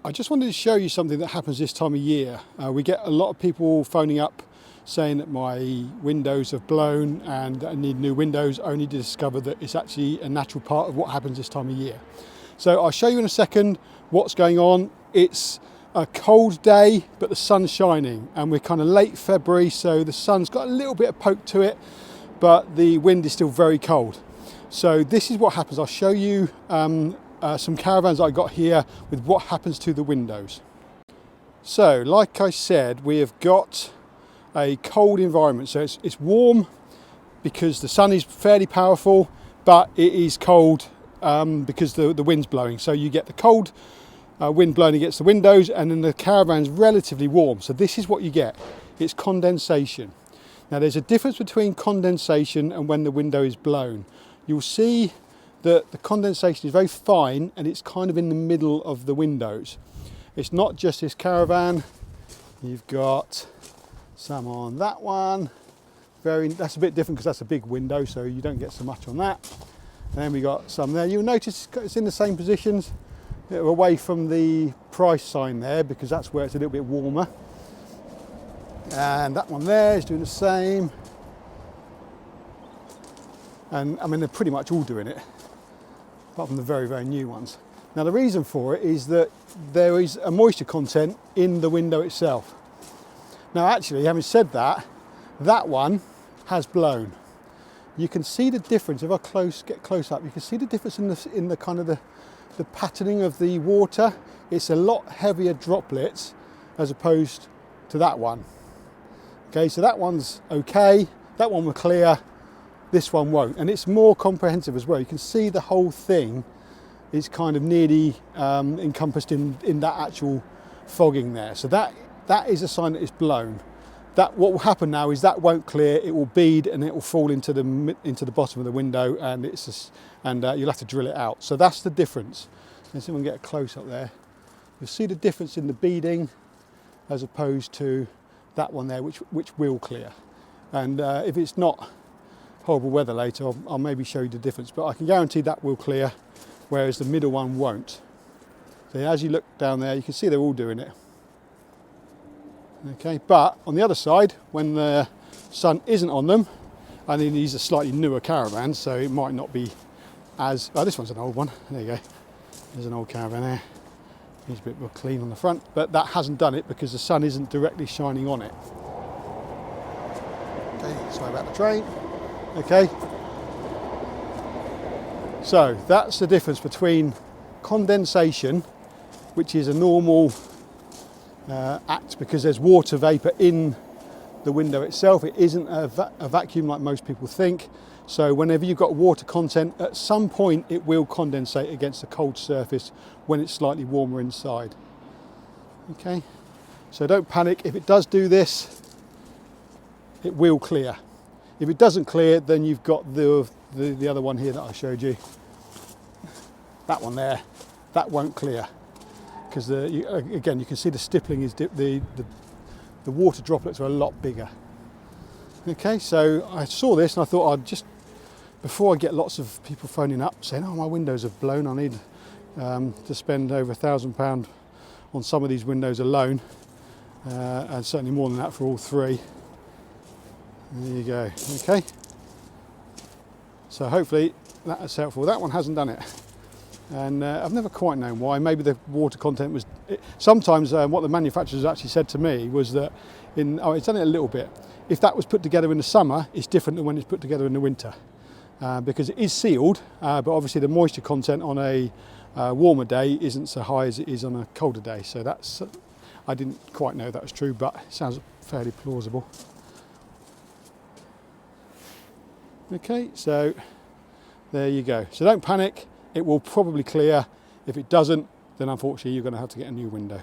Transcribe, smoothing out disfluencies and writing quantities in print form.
I just wanted to show you something that happens this time of year. We get a lot of people phoning up saying that my windows have blown and I need new windows, only to discover that it's actually a natural part of what happens this time of year. So I'll show you in a second what's going on. It's a cold day, but the sun's shining, and we're kind of late February, so the sun's got a little bit of poke to it, but the wind is still very cold. So this is what happens. I'll show you some caravans I got here with what happens to the windows. So like I said, we have got a cold environment. So it's warm because the sun is fairly powerful, but it is cold because the wind's blowing. So you get the cold wind blowing against the windows, and then the caravan's relatively warm. So this is what you get. It's condensation. Now there's a difference between condensation and when the window is blown. You'll see that the condensation is very fine and it's kind of in the middle of the windows. It's not just this caravan. You've got some on that one. That's a bit different because that's a big window, so you don't get so much on that. And then we got some there. You'll notice it's in the same positions, away from the price sign there, because that's where it's a little bit warmer. And that one there is doing the same. And I mean, they're pretty much all doing it, apart from the very, very new ones. Now the reason for it is that there is a moisture content in the window itself. Now actually, having said that, that one has blown. You can see the difference. If I get close up, you can see the difference in the kind of the patterning of the water. It's a lot heavier droplets as opposed to that one. Okay, so that one's okay. That one will clear. This one won't, and it's more comprehensive as well. You can see the whole thing is kind of nearly encompassed in that actual fogging there. So that is a sign that it's blown. That what will happen now is that won't clear. It will bead and it will fall into the bottom of the window, and you'll have to drill it out. So that's the difference. Let's see if we can get a close up there. You'll see the difference in the beading as opposed to that one there, which will clear. And if it's not horrible weather later, I'll maybe show you the difference, but I can guarantee that will clear, whereas the middle one won't. So as you look down there, you can see they're all doing it. Okay, but on the other side, when the sun isn't on them, and these are slightly newer caravans, so it might not be as, oh, this one's an old one, there you go. There's an old caravan there. Needs a bit more clean on the front, but that hasn't done it because the sun isn't directly shining on it. Okay, sorry about the train. Okay, so that's the difference between condensation, which is a normal act because there's water vapour in the window itself. It isn't a vacuum like most people think. So whenever you've got water content, at some point it will condensate against the cold surface when it's slightly warmer inside. Okay, so don't panic. If it does do this, it will clear. If it doesn't clear, then you've got the other one here that I showed you. That one there, that won't clear. Because again, you can see the stippling is the water droplets are a lot bigger. Okay, so I saw this and I thought I'd just, before I get lots of people phoning up saying, oh, my windows have blown, I need to spend over £1,000 on some of these windows alone, and certainly more than that for all three. There you go, okay. So hopefully that is helpful. That one hasn't done it. And I've never quite known why. Maybe the water content was... Sometimes what the manufacturers actually said to me was that, it's done it a little bit. If that was put together in the summer, it's different than when it's put together in the winter. Because it is sealed, but obviously the moisture content on a warmer day isn't so high as it is on a colder day. So that's... I didn't quite know that was true, but it sounds fairly plausible. Okay, so there you go. So don't panic, it will probably clear. If it doesn't, then unfortunately you're going to have to get a new window.